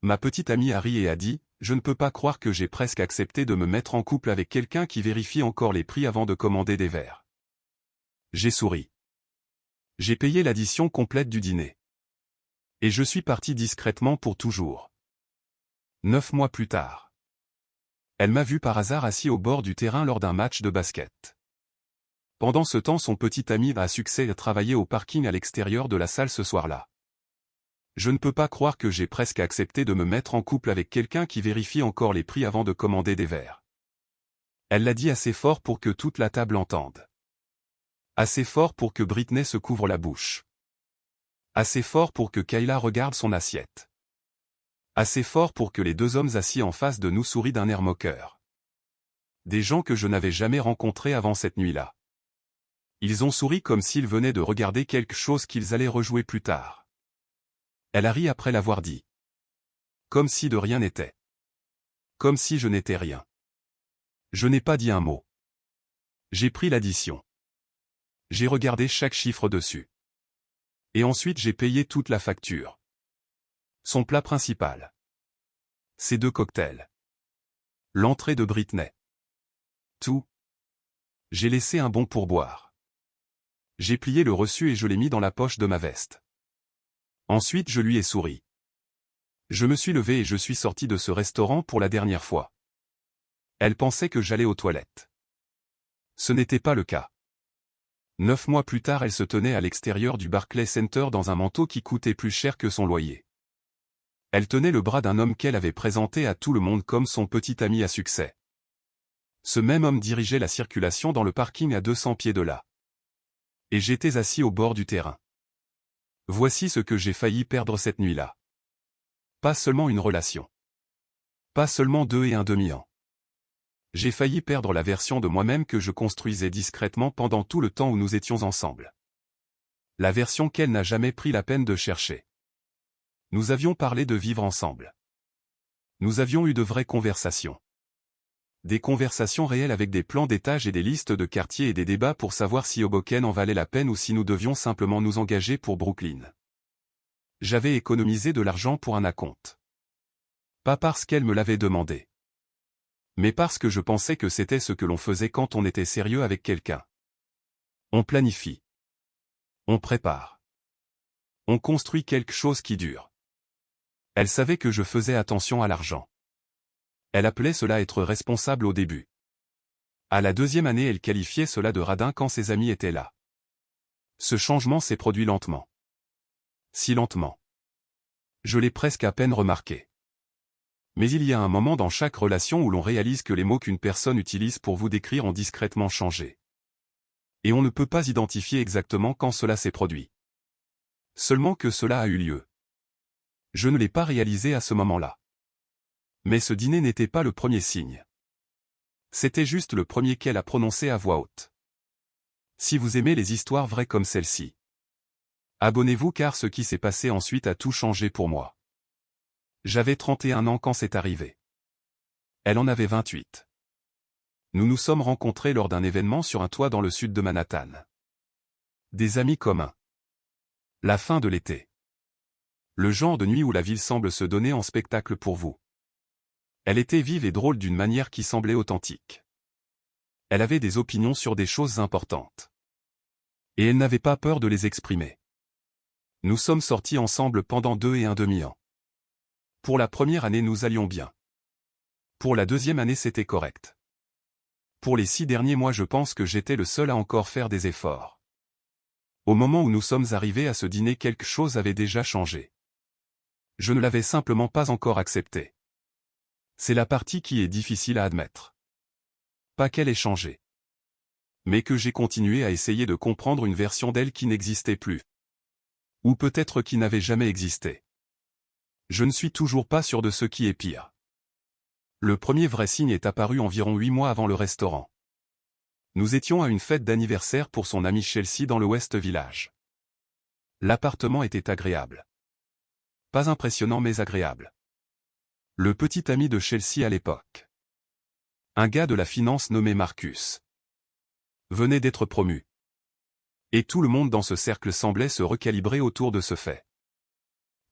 Ma petite amie a ri et a dit, « Je ne peux pas croire que j'ai presque accepté de me mettre en couple avec quelqu'un qui vérifie encore les prix avant de commander des verres. » J'ai souri. J'ai payé l'addition complète du dîner. Et je suis parti discrètement pour toujours. 9 mois plus tard. Elle m'a vu par hasard assis au bord du terrain lors d'un match de basket. Pendant ce temps, son petit ami à succès travaillait au parking à l'extérieur de la salle ce soir-là. Je ne peux pas croire que j'ai presque accepté de me mettre en couple avec quelqu'un qui vérifie encore les prix avant de commander des verres. Elle l'a dit assez fort pour que toute la table entende. Assez fort pour que Britney se couvre la bouche. Assez fort pour que Kayla regarde son assiette. Assez fort pour que les deux hommes assis en face de nous sourient d'un air moqueur. Des gens que je n'avais jamais rencontrés avant cette nuit-là. Ils ont souri comme s'ils venaient de regarder quelque chose qu'ils allaient rejouer plus tard. Elle a ri après l'avoir dit. Comme si de rien n'était. Comme si je n'étais rien. Je n'ai pas dit un mot. J'ai pris l'addition. J'ai regardé chaque chiffre dessus. Et ensuite j'ai payé toute la facture. Son plat principal. Ses 2 cocktails. L'entrée de Britney. Tout. J'ai laissé un bon pourboire. J'ai plié le reçu et je l'ai mis dans la poche de ma veste. Ensuite je lui ai souri. Je me suis levé et je suis sorti de ce restaurant pour la dernière fois. Elle pensait que j'allais aux toilettes. Ce n'était pas le cas. 9 mois plus tard, elle se tenait à l'extérieur du Barclays Center dans un manteau qui coûtait plus cher que son loyer. Elle tenait le bras d'un homme qu'elle avait présenté à tout le monde comme son petit ami à succès. Ce même homme dirigeait la circulation dans le parking à 200 pieds de là. Et j'étais assis au bord du terrain. Voici ce que j'ai failli perdre cette nuit-là. Pas seulement une relation. Pas seulement 2 et un demi-an. J'ai failli perdre la version de moi-même que je construisais discrètement pendant tout le temps où nous étions ensemble. La version qu'elle n'a jamais pris la peine de chercher. Nous avions parlé de vivre ensemble. Nous avions eu de vraies conversations. Des conversations réelles avec des plans d'étage et des listes de quartiers et des débats pour savoir si Hoboken en valait la peine ou si nous devions simplement nous engager pour Brooklyn. J'avais économisé de l'argent pour un acompte. Pas parce qu'elle me l'avait demandé. Mais parce que je pensais que c'était ce que l'on faisait quand on était sérieux avec quelqu'un. On planifie. On prépare. On construit quelque chose qui dure. Elle savait que je faisais attention à l'argent. Elle appelait cela être responsable au début. À la 2e année, elle qualifiait cela de radin quand ses amis étaient là. Ce changement s'est produit lentement. Si lentement. Je l'ai presque à peine remarqué. Mais il y a un moment dans chaque relation où l'on réalise que les mots qu'une personne utilise pour vous décrire ont discrètement changé. Et on ne peut pas identifier exactement quand cela s'est produit. Seulement que cela a eu lieu. Je ne l'ai pas réalisé à ce moment-là. Mais ce dîner n'était pas le premier signe. C'était juste le premier qu'elle a prononcé à voix haute. Si vous aimez les histoires vraies comme celle-ci, abonnez-vous car ce qui s'est passé ensuite a tout changé pour moi. J'avais 31 ans quand c'est arrivé. Elle en avait 28. Nous nous sommes rencontrés lors d'un événement sur un toit dans le sud de Manhattan. Des amis communs. La fin de l'été. Le genre de nuit où la ville semble se donner en spectacle pour vous. Elle était vive et drôle d'une manière qui semblait authentique. Elle avait des opinions sur des choses importantes. Et elle n'avait pas peur de les exprimer. Nous sommes sortis ensemble pendant 2 et un demi-an. Pour la première année nous allions bien. Pour la 2e année c'était correct. Pour les 6 derniers mois je pense que j'étais le seul à encore faire des efforts. Au moment où nous sommes arrivés à ce dîner quelque chose avait déjà changé. Je ne l'avais simplement pas encore accepté. C'est la partie qui est difficile à admettre. Pas qu'elle ait changé. Mais que j'ai continué à essayer de comprendre une version d'elle qui n'existait plus. Ou peut-être qui n'avait jamais existé. Je ne suis toujours pas sûr de ce qui est pire. Le premier vrai signe est apparu environ 8 mois avant le restaurant. Nous étions à une fête d'anniversaire pour son amie Chelsea dans le West Village. L'appartement était agréable. Pas impressionnant mais agréable. Le petit ami de Chelsea à l'époque. Un gars de la finance nommé Marcus. Venait d'être promu. Et tout le monde dans ce cercle semblait se recalibrer autour de ce fait.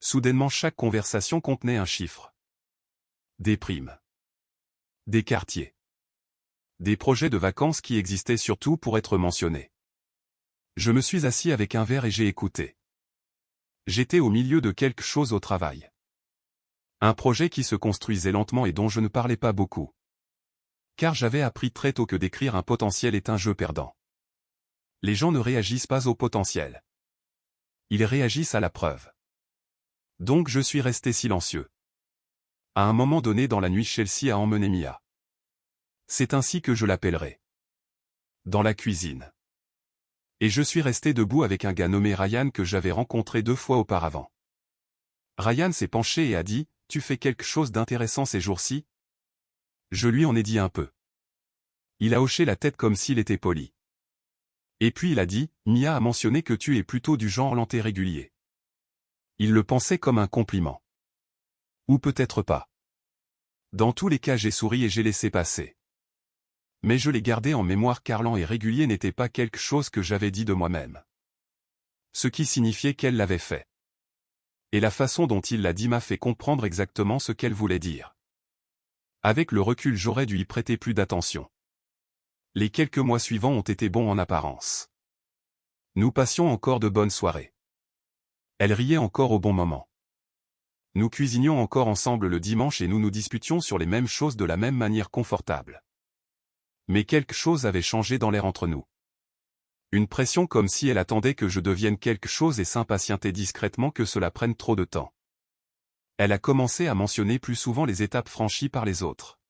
Soudainement chaque conversation contenait un chiffre. Des primes. Des quartiers. Des projets de vacances qui existaient surtout pour être mentionnés. Je me suis assis avec un verre et j'ai écouté. J'étais au milieu de quelque chose au travail. Un projet qui se construisait lentement et dont je ne parlais pas beaucoup. Car j'avais appris très tôt que décrire un potentiel est un jeu perdant. Les gens ne réagissent pas au potentiel. Ils réagissent à la preuve. Donc je suis resté silencieux. À un moment donné dans la nuit, Chelsea a emmené Mia. C'est ainsi que je l'appellerai. Dans la cuisine. Et je suis resté debout avec un gars nommé Ryan que j'avais rencontré 2 fois auparavant. Ryan s'est penché et a dit, « Tu fais quelque chose d'intéressant ces jours-ci » Je lui en ai dit un peu. Il a hoché la tête comme s'il était poli. Et puis il a dit, « Mia a mentionné que tu es plutôt du genre lent et régulier. » Il le pensait comme un compliment. Ou peut-être pas. Dans tous les cas j'ai souri et j'ai laissé passer. Mais je l'ai gardé en mémoire car lent et régulier n'était pas quelque chose que j'avais dit de moi-même. Ce qui signifiait qu'elle l'avait fait. Et la façon dont il l'a dit m'a fait comprendre exactement ce qu'elle voulait dire. Avec le recul j'aurais dû y prêter plus d'attention. Les quelques mois suivants ont été bons en apparence. Nous passions encore de bonnes soirées. Elle riait encore au bon moment. Nous cuisinions encore ensemble le dimanche et nous nous disputions sur les mêmes choses de la même manière confortable. Mais quelque chose avait changé dans l'air entre nous. Une pression comme si elle attendait que je devienne quelque chose et s'impatientait discrètement que cela prenne trop de temps. Elle a commencé à mentionner plus souvent les étapes franchies par les autres.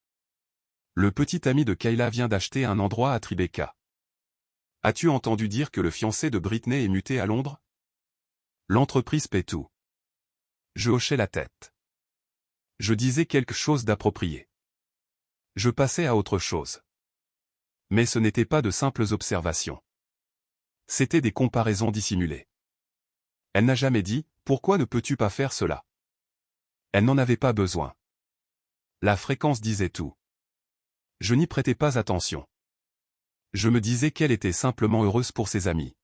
Le petit ami de Kayla vient d'acheter un endroit à Tribeca. As-tu entendu dire que le fiancé de Britney est muté à Londres? L'entreprise paie tout. Je hochais la tête. Je disais quelque chose d'approprié. Je passais à autre chose. Mais ce n'était pas de simples observations. C'étaient des comparaisons dissimulées. Elle n'a jamais dit, « Pourquoi ne peux-tu pas faire cela ?» Elle n'en avait pas besoin. La fréquence disait tout. Je n'y prêtais pas attention. Je me disais qu'elle était simplement heureuse pour ses amis.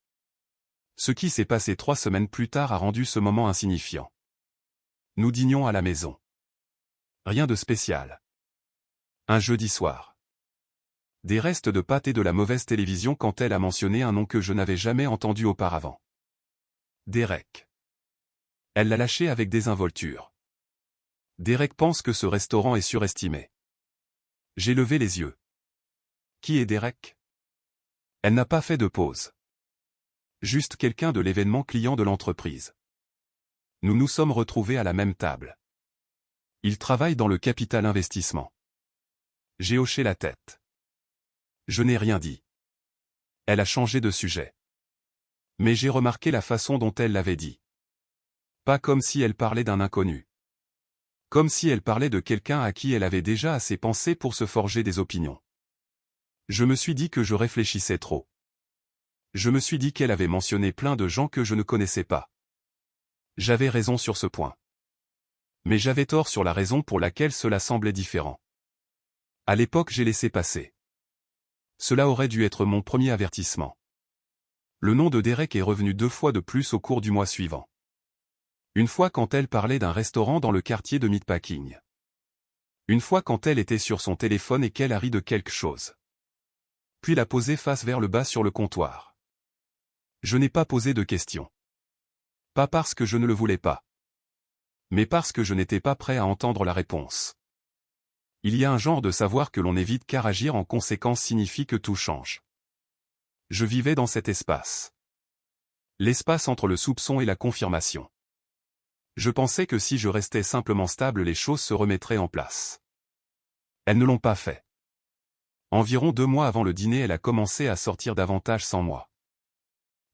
Ce qui s'est passé 3 semaines plus tard a rendu ce moment insignifiant. Nous dînions à la maison. Rien de spécial. Un jeudi soir. Des restes de pâtes et de la mauvaise télévision quand elle a mentionné un nom que je n'avais jamais entendu auparavant. Derek. Elle l'a lâché avec désinvolture. Derek pense que ce restaurant est surestimé. J'ai levé les yeux. Qui est Derek? Elle n'a pas fait de pause. Juste quelqu'un de l'événement client de l'entreprise. Nous nous sommes retrouvés à la même table. Il travaille dans le capital investissement. J'ai hoché la tête. Je n'ai rien dit. Elle a changé de sujet. Mais j'ai remarqué la façon dont elle l'avait dit. Pas comme si elle parlait d'un inconnu. Comme si elle parlait de quelqu'un à qui elle avait déjà assez pensé pour se forger des opinions. Je me suis dit que je réfléchissais trop. Je me suis dit qu'elle avait mentionné plein de gens que je ne connaissais pas. J'avais raison sur ce point. Mais j'avais tort sur la raison pour laquelle cela semblait différent. À l'époque j'ai laissé passer. Cela aurait dû être mon premier avertissement. Le nom de Derek est revenu 2 fois de plus au cours du mois suivant. Une fois quand elle parlait d'un restaurant dans le quartier de Meatpacking. Une fois quand elle était sur son téléphone et qu'elle a ri de quelque chose. Puis l'a posé face vers le bas sur le comptoir. Je n'ai pas posé de questions. Pas parce que je ne le voulais pas. Mais parce que je n'étais pas prêt à entendre la réponse. Il y a un genre de savoir que l'on évite car agir en conséquence signifie que tout change. Je vivais dans cet espace. L'espace entre le soupçon et la confirmation. Je pensais que si je restais simplement stable les choses se remettraient en place. Elles ne l'ont pas fait. Environ 2 mois avant le dîner elle a commencé à sortir davantage sans moi.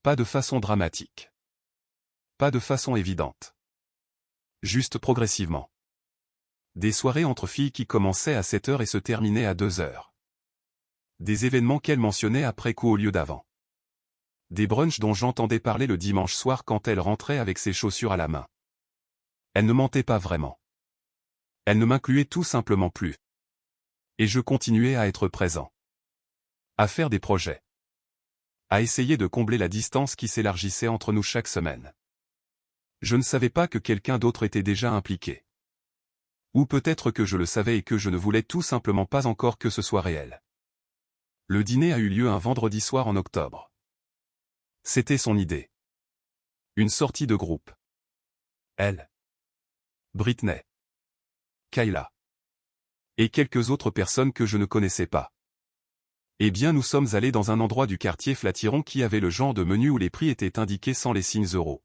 Pas de façon dramatique. Pas de façon évidente. Juste progressivement. Des soirées entre filles qui commençaient à 7 heures et se terminaient à 2 heures. Des événements qu'elle mentionnait après coup au lieu d'avant. Des brunchs dont j'entendais parler le dimanche soir quand elle rentrait avec ses chaussures à la main. Elle ne mentait pas vraiment. Elle ne m'incluait tout simplement plus. Et je continuais à être présent. À faire des projets. À essayer de combler la distance qui s'élargissait entre nous chaque semaine. Je ne savais pas que quelqu'un d'autre était déjà impliqué. Ou peut-être que je le savais et que je ne voulais tout simplement pas encore que ce soit réel. Le dîner a eu lieu un vendredi soir en octobre. C'était son idée. Une sortie de groupe. Elle, Britney, Kayla et quelques autres personnes que je ne connaissais pas. Eh bien nous sommes allés dans un endroit du quartier Flatiron qui avait le genre de menu où les prix étaient indiqués sans les signes euros.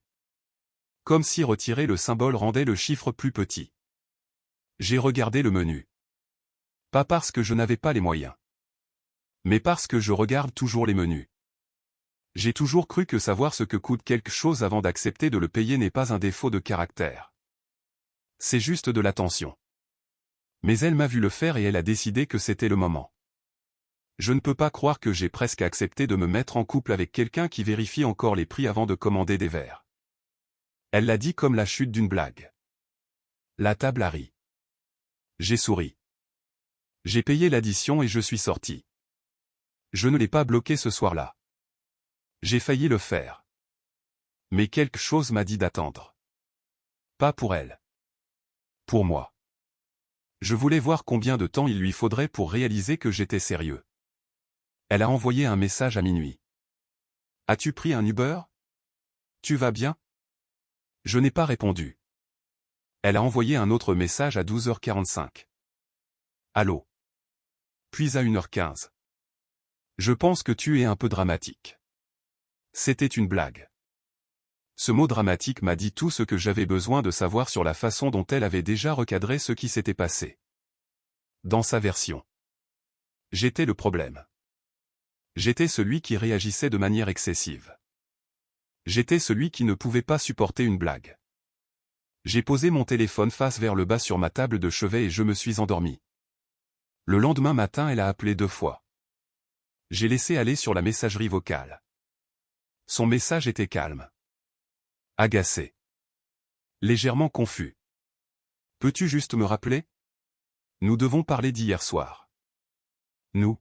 Comme si retirer le symbole rendait le chiffre plus petit. J'ai regardé le menu. Pas parce que je n'avais pas les moyens. Mais parce que je regarde toujours les menus. J'ai toujours cru que savoir ce que coûte quelque chose avant d'accepter de le payer n'est pas un défaut de caractère. C'est juste de l'attention. Mais elle m'a vu le faire et elle a décidé que c'était le moment. Je ne peux pas croire que j'ai presque accepté de me mettre en couple avec quelqu'un qui vérifie encore les prix avant de commander des verres. Elle l'a dit comme la chute d'une blague. La table a ri. J'ai souri. J'ai payé l'addition et je suis sorti. Je ne l'ai pas bloqué ce soir-là. J'ai failli le faire. Mais quelque chose m'a dit d'attendre. Pas pour elle. Pour moi. Je voulais voir combien de temps il lui faudrait pour réaliser que j'étais sérieux. Elle a envoyé un message à minuit. As-tu pris un Uber? Tu vas bien? Je n'ai pas répondu. Elle a envoyé un autre message à 12h45. Allô? Puis à 1h15. Je pense que tu es un peu dramatique. C'était une blague. Ce mot dramatique m'a dit tout ce que j'avais besoin de savoir sur la façon dont elle avait déjà recadré ce qui s'était passé. Dans sa version. J'étais le problème. J'étais celui qui réagissait de manière excessive. J'étais celui qui ne pouvait pas supporter une blague. J'ai posé mon téléphone face vers le bas sur ma table de chevet et je me suis endormi. Le lendemain matin, elle a appelé 2 fois. J'ai laissé aller sur la messagerie vocale. Son message était calme. Agacé. Légèrement confus. Peux-tu juste me rappeler? Nous devons parler d'hier soir. Nous.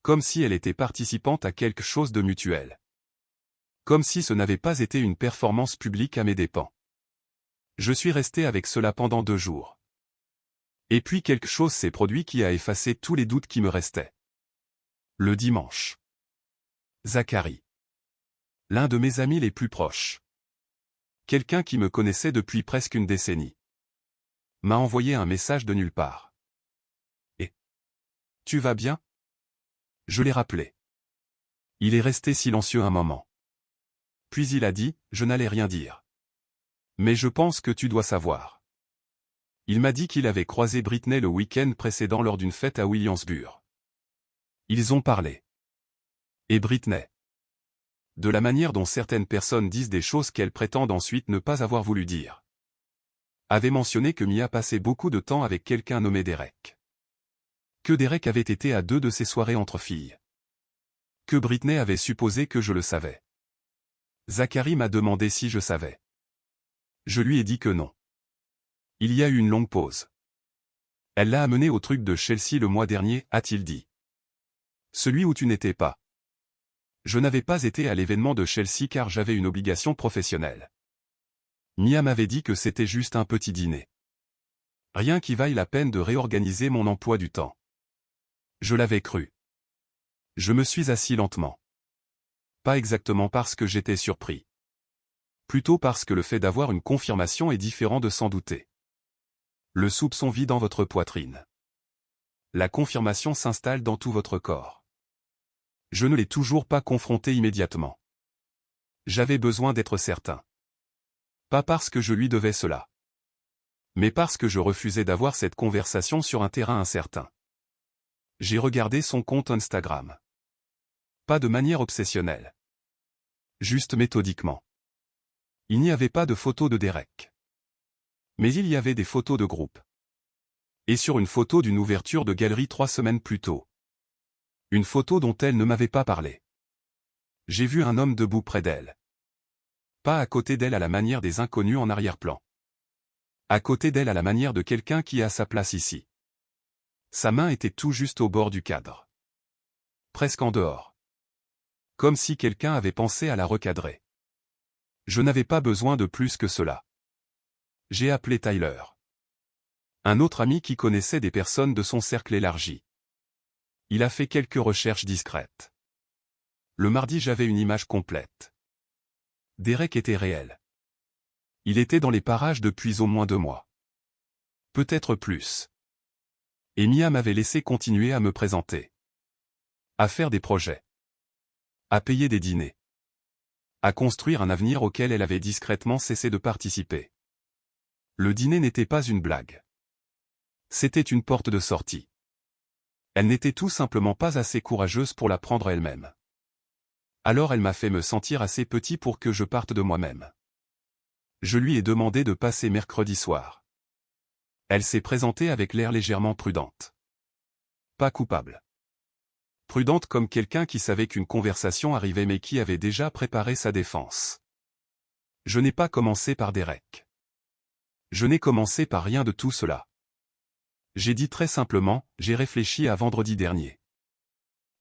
Comme si elle était participante à quelque chose de mutuel. Comme si ce n'avait pas été une performance publique à mes dépens. Je suis resté avec cela pendant 2 jours. Et puis quelque chose s'est produit qui a effacé tous les doutes qui me restaient. Le dimanche. Zachary. L'un de mes amis les plus proches. Quelqu'un qui me connaissait depuis presque une décennie. M'a envoyé un message de nulle part. Et tu vas bien? Je l'ai rappelé. Il est resté silencieux un moment. Puis il a dit, je n'allais rien dire. Mais je pense que tu dois savoir. Il m'a dit qu'il avait croisé Britney le week-end précédent lors d'une fête à Williamsburg. Ils ont parlé. Et Britney. De la manière dont certaines personnes disent des choses qu'elles prétendent ensuite ne pas avoir voulu dire. Avait mentionné que Mia passait beaucoup de temps avec quelqu'un nommé Derek. Que Derek avait été à 2 de ses soirées entre filles. Que Britney avait supposé que je le savais. Zachary m'a demandé si je savais. Je lui ai dit que non. Il y a eu une longue pause. Elle l'a amené au truc de Chelsea le mois dernier, a-t-il dit. Celui où tu n'étais pas. Je n'avais pas été à l'événement de Chelsea car j'avais une obligation professionnelle. Mia m'avait dit que c'était juste un petit dîner. Rien qui vaille la peine de réorganiser mon emploi du temps. Je l'avais cru. Je me suis assis lentement. Pas exactement parce que j'étais surpris. Plutôt parce que le fait d'avoir une confirmation est différent de s'en douter. Le soupçon vit dans votre poitrine. La confirmation s'installe dans tout votre corps. Je ne l'ai toujours pas confronté immédiatement. J'avais besoin d'être certain. Pas parce que je lui devais cela. Mais parce que je refusais d'avoir cette conversation sur un terrain incertain. J'ai regardé son compte Instagram. Pas de manière obsessionnelle. Juste méthodiquement. Il n'y avait pas de photos de Derek. Mais il y avait des photos de groupe. Et sur une photo d'une ouverture de galerie 3 semaines plus tôt. Une photo dont elle ne m'avait pas parlé. J'ai vu un homme debout près d'elle. Pas à côté d'elle à la manière des inconnus en arrière-plan. À côté d'elle à la manière de quelqu'un qui a sa place ici. Sa main était tout juste au bord du cadre. Presque en dehors. Comme si quelqu'un avait pensé à la recadrer. Je n'avais pas besoin de plus que cela. J'ai appelé Tyler, un autre ami qui connaissait des personnes de son cercle élargi. Il a fait quelques recherches discrètes. Le mardi, j'avais une image complète. Derek était réel. Il était dans les parages depuis au moins 2 mois. Peut-être plus. Et Mia m'avait laissé continuer à me présenter. À faire des projets. À payer des dîners. À construire un avenir auquel elle avait discrètement cessé de participer. Le dîner n'était pas une blague. C'était une porte de sortie. Elle n'était tout simplement pas assez courageuse pour la prendre elle-même. Alors elle m'a fait me sentir assez petit pour que je parte de moi-même. Je lui ai demandé de passer mercredi soir. Elle s'est présentée avec l'air légèrement prudente. Pas coupable. Prudente comme quelqu'un qui savait qu'une conversation arrivait mais qui avait déjà préparé sa défense. Je n'ai pas commencé par Derek. Je n'ai commencé par rien de tout cela. J'ai dit très simplement, j'ai réfléchi à vendredi dernier.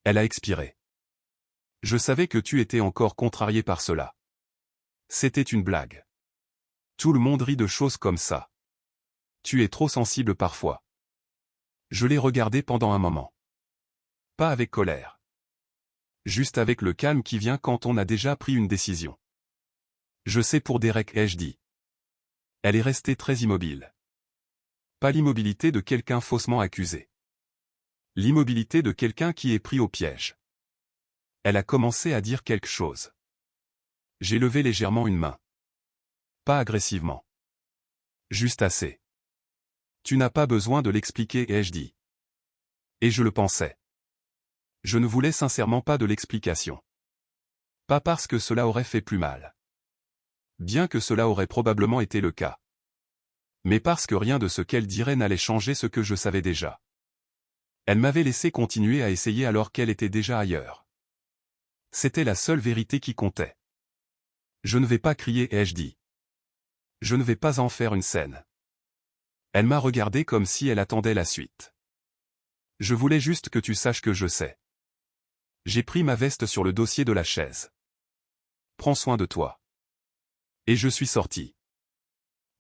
Elle a expiré. Je savais que tu étais encore contrarié par cela. C'était une blague. Tout le monde rit de choses comme ça. Tu es trop sensible parfois. Je l'ai regardé pendant un moment. Pas avec colère. Juste avec le calme qui vient quand on a déjà pris une décision. Je sais pour Derek, ai-je dit. Elle est restée très immobile. Pas l'immobilité de quelqu'un faussement accusé. L'immobilité de quelqu'un qui est pris au piège. Elle a commencé à dire quelque chose. J'ai levé légèrement une main. Pas agressivement. Juste assez. Tu n'as pas besoin de l'expliquer, ai-je dit. Et je le pensais. Je ne voulais sincèrement pas de l'explication. Pas parce que cela aurait fait plus mal. Bien que cela aurait probablement été le cas. Mais parce que rien de ce qu'elle dirait n'allait changer ce que je savais déjà. Elle m'avait laissé continuer à essayer alors qu'elle était déjà ailleurs. C'était la seule vérité qui comptait. Je ne vais pas crier, ai-je dit. Je ne vais pas en faire une scène. Elle m'a regardé comme si elle attendait la suite. Je voulais juste que tu saches que je sais. J'ai pris ma veste sur le dossier de la chaise. Prends soin de toi. Et je suis sorti.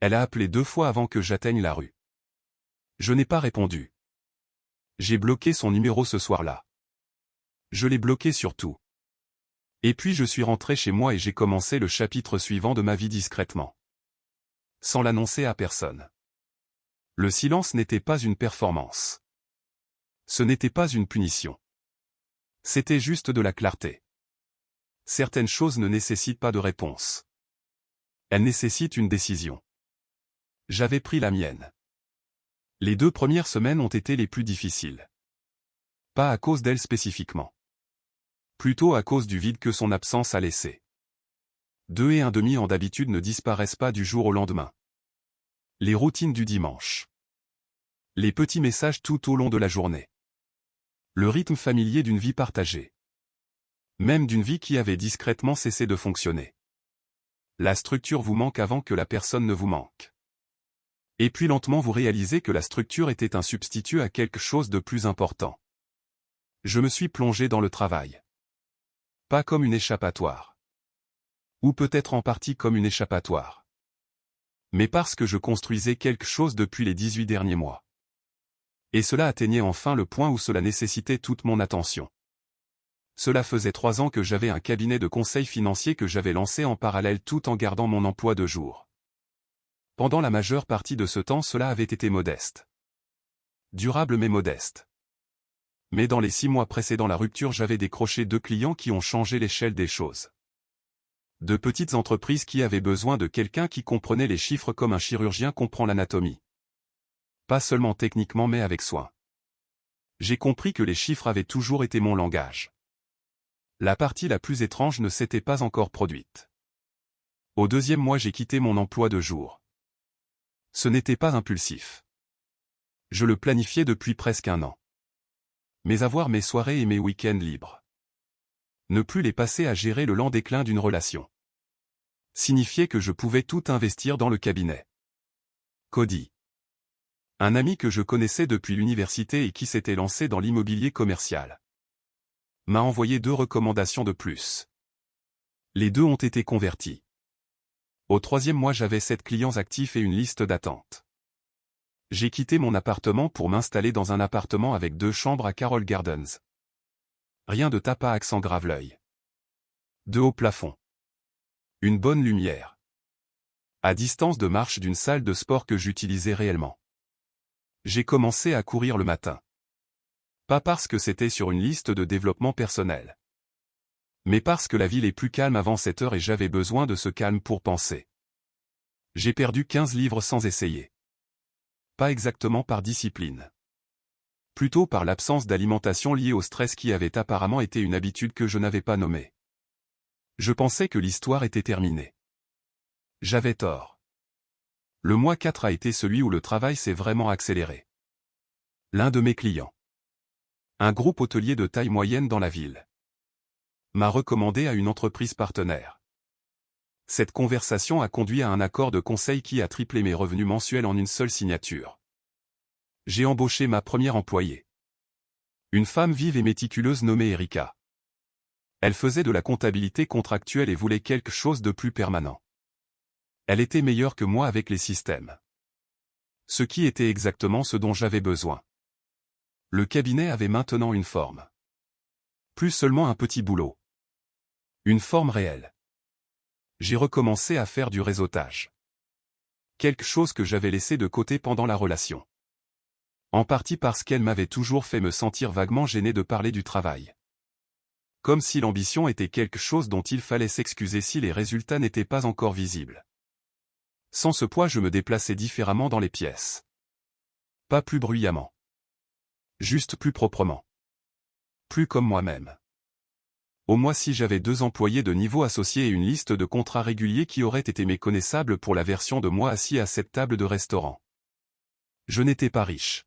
Elle a appelé 2 fois avant que j'atteigne la rue. Je n'ai pas répondu. J'ai bloqué son numéro ce soir-là. Je l'ai bloqué sur tout. Et puis je suis rentré chez moi et j'ai commencé le chapitre suivant de ma vie discrètement. Sans l'annoncer à personne. Le silence n'était pas une performance. Ce n'était pas une punition. C'était juste de la clarté. Certaines choses ne nécessitent pas de réponse. Elles nécessitent une décision. J'avais pris la mienne. Les 2 premières semaines ont été les plus difficiles. Pas à cause d'elle spécifiquement. Plutôt à cause du vide que son absence a laissé. 2 et un demi ans d'habitude ne disparaissent pas du jour au lendemain. Les routines du dimanche. Les petits messages tout au long de la journée. Le rythme familier d'une vie partagée. Même d'une vie qui avait discrètement cessé de fonctionner. La structure vous manque avant que la personne ne vous manque. Et puis lentement vous réalisez que la structure était un substitut à quelque chose de plus important. Je me suis plongé dans le travail. Pas comme une échappatoire. Ou peut-être en partie comme une échappatoire. Mais parce que je construisais quelque chose depuis les 18 derniers mois. Et cela atteignait enfin le point où cela nécessitait toute mon attention. Cela faisait 3 ans que j'avais un cabinet de conseil financier que j'avais lancé en parallèle tout en gardant mon emploi de jour. Pendant la majeure partie de ce temps, cela avait été modeste. Durable mais modeste. Mais dans les 6 mois précédant la rupture, j'avais décroché 2 clients qui ont changé l'échelle des choses. De petites entreprises qui avaient besoin de quelqu'un qui comprenait les chiffres comme un chirurgien comprend l'anatomie. Pas seulement techniquement mais avec soin. J'ai compris que les chiffres avaient toujours été mon langage. La partie la plus étrange ne s'était pas encore produite. Au 2e mois, j'ai quitté mon emploi de jour. Ce n'était pas impulsif. Je le planifiais depuis presque 1 an. Mais avoir mes soirées et mes week-ends libres. Ne plus les passer à gérer le lent déclin d'une relation. Signifiait que je pouvais tout investir dans le cabinet. Cody. Un ami que je connaissais depuis l'université et qui s'était lancé dans l'immobilier commercial. M'a envoyé 2 recommandations de plus. Les 2 ont été converties. Au 3e mois j'avais 7 clients actifs et une liste d'attente. J'ai quitté mon appartement pour m'installer dans un appartement avec 2 chambres à Carroll Gardens. Rien de tape à accent grave-l'œil. De haut plafond. Une bonne lumière. À distance de marche d'une salle de sport que j'utilisais réellement. J'ai commencé à courir le matin. Pas parce que c'était sur une liste de développement personnel. Mais parce que la ville est plus calme avant 7 heures et j'avais besoin de ce calme pour penser. J'ai perdu 15 livres sans essayer. Pas exactement par discipline. Plutôt par l'absence d'alimentation liée au stress qui avait apparemment été une habitude que je n'avais pas nommée. Je pensais que l'histoire était terminée. J'avais tort. Le mois 4 a été celui où le travail s'est vraiment accéléré. L'un de mes clients, un groupe hôtelier de taille moyenne dans la ville, m'a recommandé à une entreprise partenaire. Cette conversation a conduit à un accord de conseil qui a triplé mes revenus mensuels en une seule signature. J'ai embauché ma première employée. Une femme vive et méticuleuse nommée Erika. Elle faisait de la comptabilité contractuelle et voulait quelque chose de plus permanent. Elle était meilleure que moi avec les systèmes. Ce qui était exactement ce dont j'avais besoin. Le cabinet avait maintenant une forme. Plus seulement un petit boulot. Une forme réelle. J'ai recommencé à faire du réseautage. Quelque chose que j'avais laissé de côté pendant la relation. En partie parce qu'elle m'avait toujours fait me sentir vaguement gêné de parler du travail. Comme si l'ambition était quelque chose dont il fallait s'excuser si les résultats n'étaient pas encore visibles. Sans ce poids je me déplaçais différemment dans les pièces. Pas plus bruyamment. Juste plus proprement. Plus comme moi-même. Au mois si j'avais 2 employés de niveau associé et une liste de contrats réguliers qui auraient été méconnaissables pour la version de moi assis à cette table de restaurant. Je n'étais pas riche.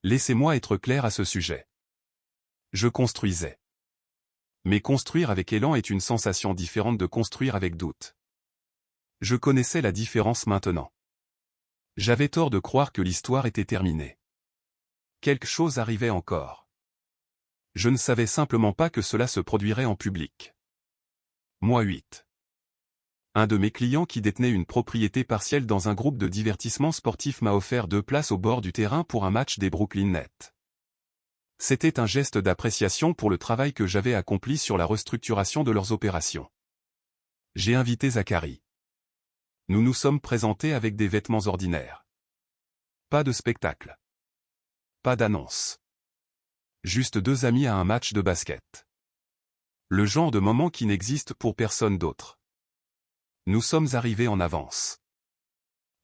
Laissez-moi être clair à ce sujet. Je construisais. Mais construire avec élan est une sensation différente de construire avec doute. Je connaissais la différence maintenant. J'avais tort de croire que l'histoire était terminée. Quelque chose arrivait encore. Je ne savais simplement pas que cela se produirait en public. Mois 8. Un de mes clients qui détenait une propriété partielle dans un groupe de divertissement sportif m'a offert 2 places au bord du terrain pour un match des Brooklyn Nets. C'était un geste d'appréciation pour le travail que j'avais accompli sur la restructuration de leurs opérations. J'ai invité Zachary. Nous nous sommes présentés avec des vêtements ordinaires. Pas de spectacle. Pas d'annonce. Juste 2 amis à un match de basket. Le genre de moment qui n'existe pour personne d'autre. Nous sommes arrivés en avance.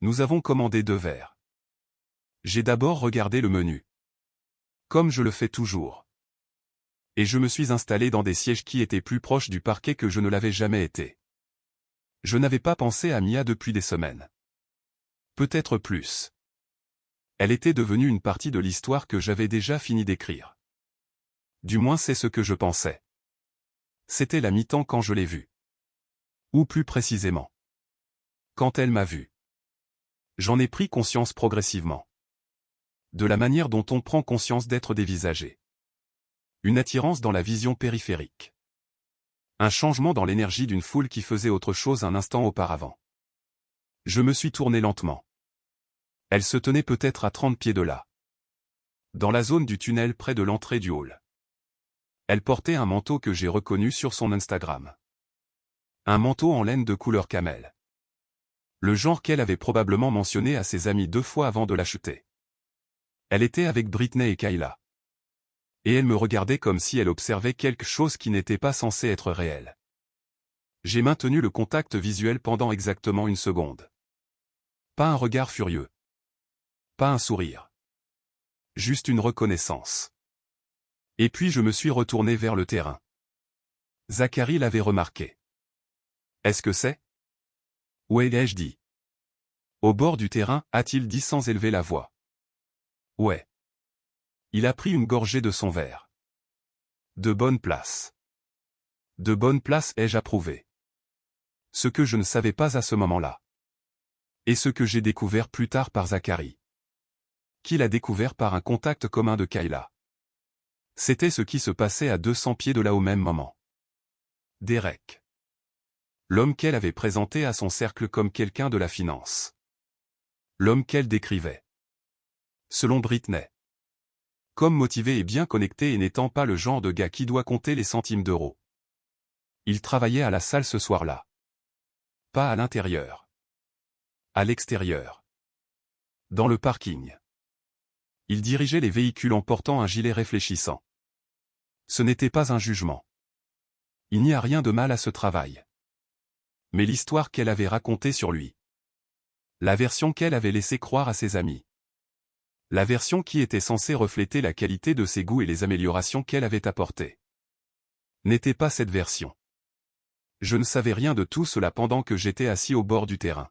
Nous avons commandé 2 verres. J'ai d'abord regardé le menu. Comme je le fais toujours. Et je me suis installé dans des sièges qui étaient plus proches du parquet que je ne l'avais jamais été. Je n'avais pas pensé à Mia depuis des semaines. Peut-être plus. Elle était devenue une partie de l'histoire que j'avais déjà fini d'écrire. Du moins c'est ce que je pensais. C'était la mi-temps quand je l'ai vue. Ou plus précisément. Quand elle m'a vu. J'en ai pris conscience progressivement. De la manière dont on prend conscience d'être dévisagé. Une attirance dans la vision périphérique. Un changement dans l'énergie d'une foule qui faisait autre chose un instant auparavant. Je me suis tourné lentement. Elle se tenait peut-être à 30 pieds de là. Dans la zone du tunnel près de l'entrée du hall. Elle portait un manteau que j'ai reconnu sur son Instagram. Un manteau en laine de couleur camel. Le genre qu'elle avait probablement mentionné à ses amis 2 fois avant de l'acheter. Elle était avec Britney et Kayla. Et elle me regardait comme si elle observait quelque chose qui n'était pas censé être réel. J'ai maintenu le contact visuel pendant exactement 1 seconde. Pas un regard furieux. Pas un sourire. Juste une reconnaissance. Et puis je me suis retourné vers le terrain. Zachary l'avait remarqué. Est-ce que c'est? Ouais, ai-je dit. Au bord du terrain, a-t-il dit sans élever la voix. Ouais. Il a pris une gorgée de son verre. De bonne place. De bonne place ai-je approuvé. Ce que je ne savais pas à ce moment-là. Et ce que j'ai découvert plus tard par Zachary. Qu'il a découvert par un contact commun de Kayla. C'était ce qui se passait à 200 pieds de là au même moment. Derek. L'homme qu'elle avait présenté à son cercle comme quelqu'un de la finance. L'homme qu'elle décrivait. Selon Britney. Comme motivé et bien connecté et n'étant pas le genre de gars qui doit compter les centimes d'euros. Il travaillait à la salle ce soir-là. Pas à l'intérieur. À l'extérieur. Dans le parking. Il dirigeait les véhicules en portant un gilet réfléchissant. Ce n'était pas un jugement. Il n'y a rien de mal à ce travail. Mais l'histoire qu'elle avait racontée sur lui. La version qu'elle avait laissé croire à ses amis. La version qui était censée refléter la qualité de ses goûts et les améliorations qu'elle avait apportées. N'était pas cette version. Je ne savais rien de tout cela pendant que j'étais assis au bord du terrain.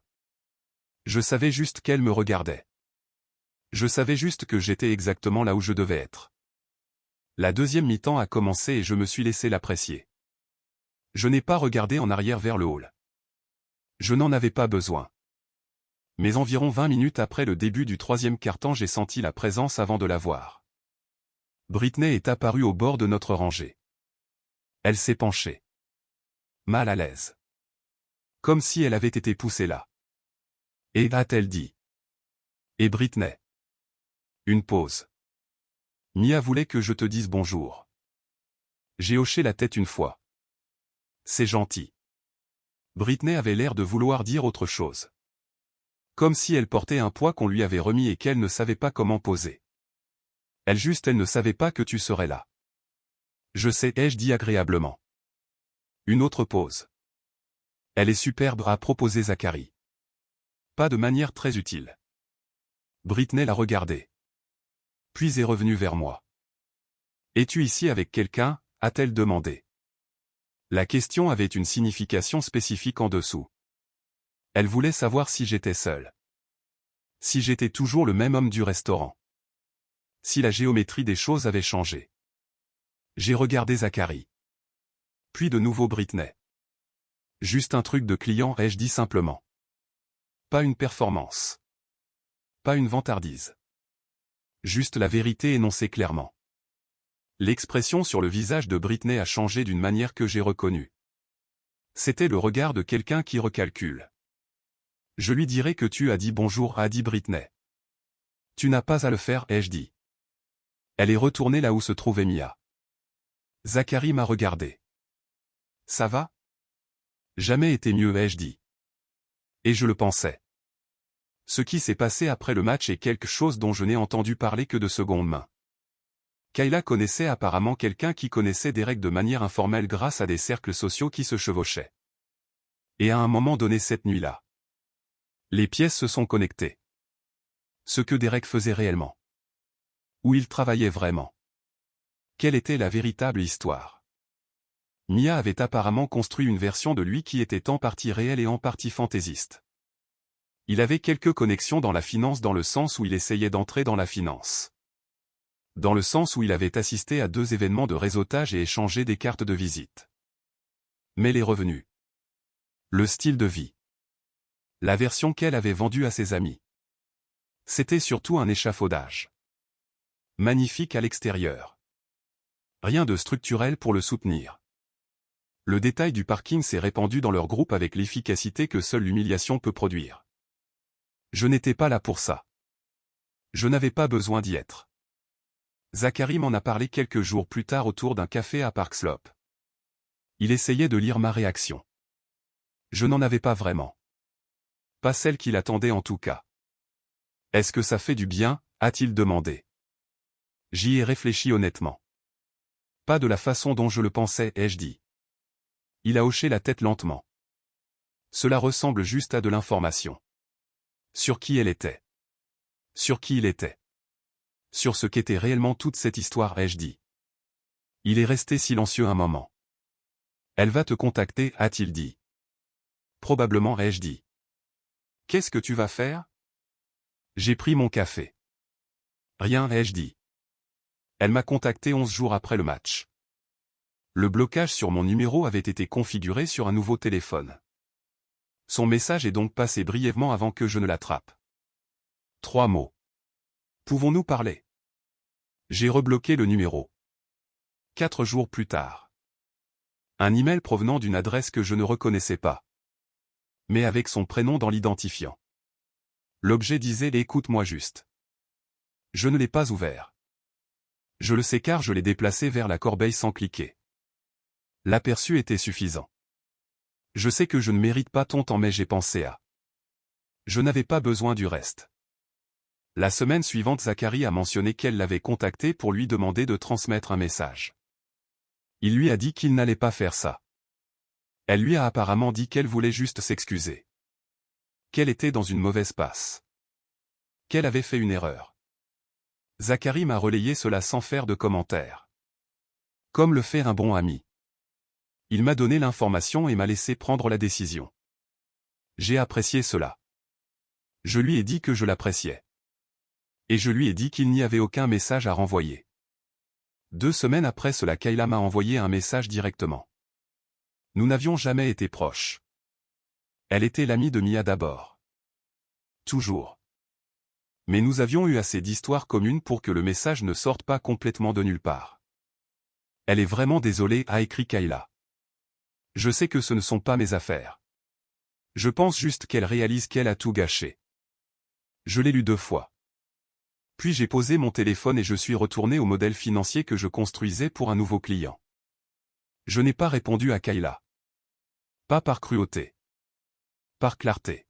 Je savais juste qu'elle me regardait. Je savais juste que j'étais exactement là où je devais être. La deuxième mi-temps a commencé et je me suis laissé l'apprécier. Je n'ai pas regardé en arrière vers le hall. Je n'en avais pas besoin. Mais environ 20 minutes après le début du troisième quart-temps, j'ai senti la présence avant de la voir. Britney est apparue au bord de notre rangée. Elle s'est penchée. Mal à l'aise. Comme si elle avait été poussée là. Et a-t-elle dit. Et Britney. Une pause. Mia voulait que je te dise bonjour. J'ai hoché la tête une fois. C'est gentil. Britney avait l'air de vouloir dire autre chose. Comme si elle portait un poids qu'on lui avait remis et qu'elle ne savait pas comment poser. Elle ne savait pas que tu serais là. Je sais, ai-je dit agréablement. Une autre pause. Elle est superbe, a proposé Zachary. Pas de manière très utile. Britney l'a regardé. Puis est revenue vers moi. Es-tu ici avec quelqu'un, a-t-elle demandé. La question avait une signification spécifique en dessous. Elle voulait savoir si j'étais seul. Si j'étais toujours le même homme du restaurant. Si la géométrie des choses avait changé. J'ai regardé Zachary. Puis de nouveau Britney. Juste un truc de client, ai-je dit simplement. Pas une performance. Pas une vantardise. Juste la vérité énoncée clairement. L'expression sur le visage de Britney a changé d'une manière que j'ai reconnue. C'était le regard de quelqu'un qui recalcule. Je lui dirai que tu as dit bonjour, a dit Britney. Tu n'as pas à le faire, ai-je dit. Elle est retournée là où se trouvait Mia. Zachary m'a regardé. Ça va? Jamais été mieux, ai-je dit. Et je le pensais. Ce qui s'est passé après le match est quelque chose dont je n'ai entendu parler que de seconde main. Kayla connaissait apparemment quelqu'un qui connaissait Derek de manière informelle grâce à des cercles sociaux qui se chevauchaient. Et à un moment donné cette nuit-là, les pièces se sont connectées. Ce que Derek faisait réellement. Où il travaillait vraiment. Quelle était la véritable histoire? Mia avait apparemment construit une version de lui qui était en partie réelle et en partie fantaisiste. Il avait quelques connexions dans la finance dans le sens où il essayait d'entrer dans la finance. Dans le sens où il avait assisté à 2 événements de réseautage et échangé des cartes de visite. Mais les revenus. Le style de vie. La version qu'elle avait vendue à ses amis. C'était surtout un échafaudage. Magnifique à l'extérieur. Rien de structurel pour le soutenir. Le détail du parking s'est répandu dans leur groupe avec l'efficacité que seule l'humiliation peut produire. Je n'étais pas là pour ça. Je n'avais pas besoin d'y être. Zachary m'en a parlé quelques jours plus tard autour d'un café à Park Slope. Il essayait de lire ma réaction. Je n'en avais pas vraiment. Pas celle qu'il attendait en tout cas. Est-ce que ça fait du bien, a-t-il demandé. J'y ai réfléchi honnêtement. Pas de la façon dont je le pensais, ai-je dit. Il a hoché la tête lentement. Cela ressemble juste à de l'information. Sur qui elle était. Sur qui il était. Sur ce qu'était réellement toute cette histoire, ai-je dit. Il est resté silencieux un moment. Elle va te contacter, a-t-il dit. Probablement, ai-je dit. Qu'est-ce que tu vas faire? J'ai pris mon café. Rien, ai-je dit. Elle m'a contacté 11 jours après le match. Le blocage sur mon numéro avait été configuré sur un nouveau téléphone. Son message est donc passé brièvement avant que je ne l'attrape. 3 mots. Pouvons-nous parler? J'ai rebloqué le numéro. 4 jours plus tard. Un email provenant d'une adresse que je ne reconnaissais pas. Mais avec son prénom dans l'identifiant. L'objet disait « Écoute-moi juste ». Je ne l'ai pas ouvert. Je le sais car je l'ai déplacé vers la corbeille sans cliquer. L'aperçu était suffisant. Je sais que je ne mérite pas ton temps mais j'ai pensé à. Je n'avais pas besoin du reste. La semaine suivante, Zachary a mentionné qu'elle l'avait contacté pour lui demander de transmettre un message. Il lui a dit qu'il n'allait pas faire ça. Elle lui a apparemment dit qu'elle voulait juste s'excuser. Qu'elle était dans une mauvaise passe. Qu'elle avait fait une erreur. Zachary m'a relayé cela sans faire de commentaire. Comme le fait un bon ami. Il m'a donné l'information et m'a laissé prendre la décision. J'ai apprécié cela. Je lui ai dit que je l'appréciais. Et je lui ai dit qu'il n'y avait aucun message à renvoyer. 2 semaines après cela, Kayla m'a envoyé un message directement. Nous n'avions jamais été proches. Elle était l'amie de Mia d'abord. Toujours. Mais nous avions eu assez d'histoires communes pour que le message ne sorte pas complètement de nulle part. Elle est vraiment désolée, a écrit Kayla. Je sais que ce ne sont pas mes affaires. Je pense juste qu'elle réalise qu'elle a tout gâché. Je l'ai lu 2 fois. Puis j'ai posé mon téléphone et je suis retourné au modèle financier que je construisais pour un nouveau client. Je n'ai pas répondu à Kayla. Pas par cruauté. Par clarté.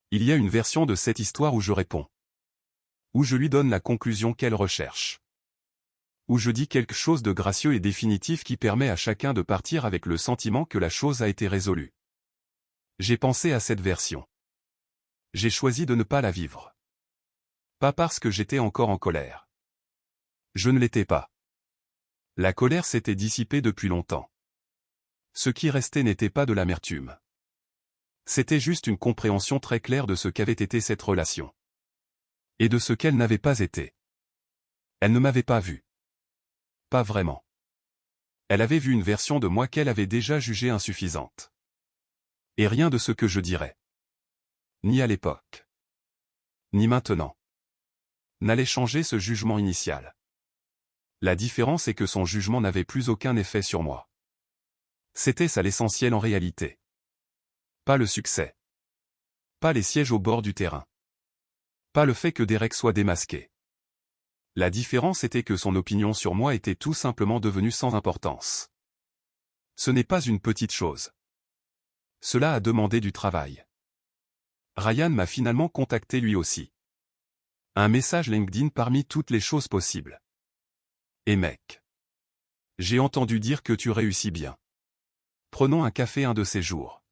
Il y a une version de cette histoire où je réponds. Où je lui donne la conclusion qu'elle recherche. Où je dis quelque chose de gracieux et définitif qui permet à chacun de partir avec le sentiment que la chose a été résolue. J'ai pensé à cette version. J'ai choisi de ne pas la vivre. Pas parce que j'étais encore en colère. Je ne l'étais pas. La colère s'était dissipée depuis longtemps. Ce qui restait n'était pas de l'amertume. C'était juste une compréhension très claire de ce qu'avait été cette relation. Et de ce qu'elle n'avait pas été. Elle ne m'avait pas vu. Pas vraiment. Elle avait vu une version de moi qu'elle avait déjà jugée insuffisante. Et rien de ce que je dirais. Ni à l'époque. Ni maintenant. N'allait changer ce jugement initial. La différence est que son jugement n'avait plus aucun effet sur moi. C'était ça l'essentiel en réalité. Pas le succès. Pas les sièges au bord du terrain. Pas le fait que Derek soit démasqué. La différence était que son opinion sur moi était tout simplement devenue sans importance. Ce n'est pas une petite chose. Cela a demandé du travail. Ryan m'a finalement contacté lui aussi. Un message LinkedIn parmi toutes les choses possibles. Et mec. J'ai entendu dire que tu réussis bien. Prenons un café un de ces jours.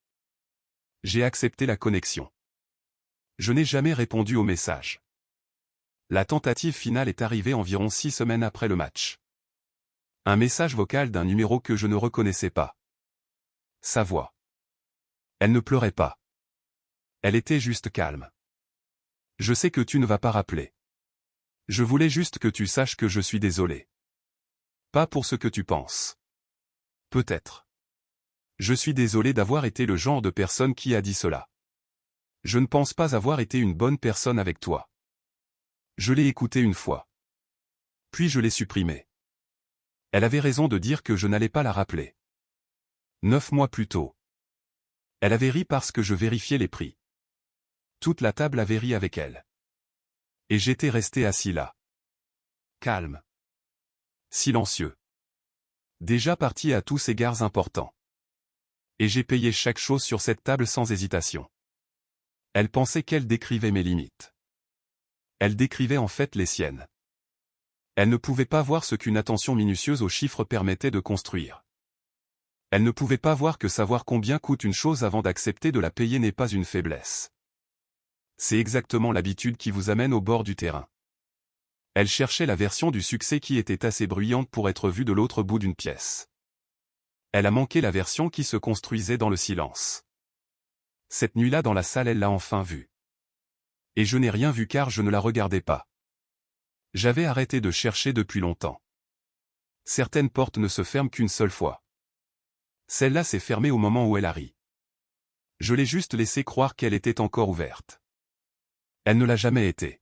J'ai accepté la connexion. Je n'ai jamais répondu au message. La tentative finale est arrivée environ 6 semaines après le match. Un message vocal d'un numéro que je ne reconnaissais pas. Sa voix. Elle ne pleurait pas. Elle était juste calme. Je sais que tu ne vas pas rappeler. Je voulais juste que tu saches que je suis désolé. Pas pour ce que tu penses. Peut-être. Je suis désolé d'avoir été le genre de personne qui a dit cela. Je ne pense pas avoir été une bonne personne avec toi. Je l'ai écouté une fois. Puis je l'ai supprimé. Elle avait raison de dire que je n'allais pas la rappeler. 9 mois plus tôt. Elle avait ri parce que je vérifiais les prix. Toute la table avait ri avec elle. Et j'étais resté assis là. Calme. Silencieux. Déjà parti à tous égards importants. Et j'ai payé chaque chose sur cette table sans hésitation. Elle pensait qu'elle décrivait mes limites. Elle décrivait en fait les siennes. Elle ne pouvait pas voir ce qu'une attention minutieuse aux chiffres permettait de construire. Elle ne pouvait pas voir que savoir combien coûte une chose avant d'accepter de la payer n'est pas une faiblesse. C'est exactement l'habitude qui vous amène au bord du terrain. Elle cherchait la version du succès qui était assez bruyante pour être vue de l'autre bout d'une pièce. Elle a manqué la version qui se construisait dans le silence. Cette nuit-là dans la salle, elle l'a enfin vue. Et je n'ai rien vu car je ne la regardais pas. J'avais arrêté de chercher depuis longtemps. Certaines portes ne se ferment qu'une seule fois. Celle-là s'est fermée au moment où elle a ri. Je l'ai juste laissé croire qu'elle était encore ouverte. Elle ne l'a jamais été.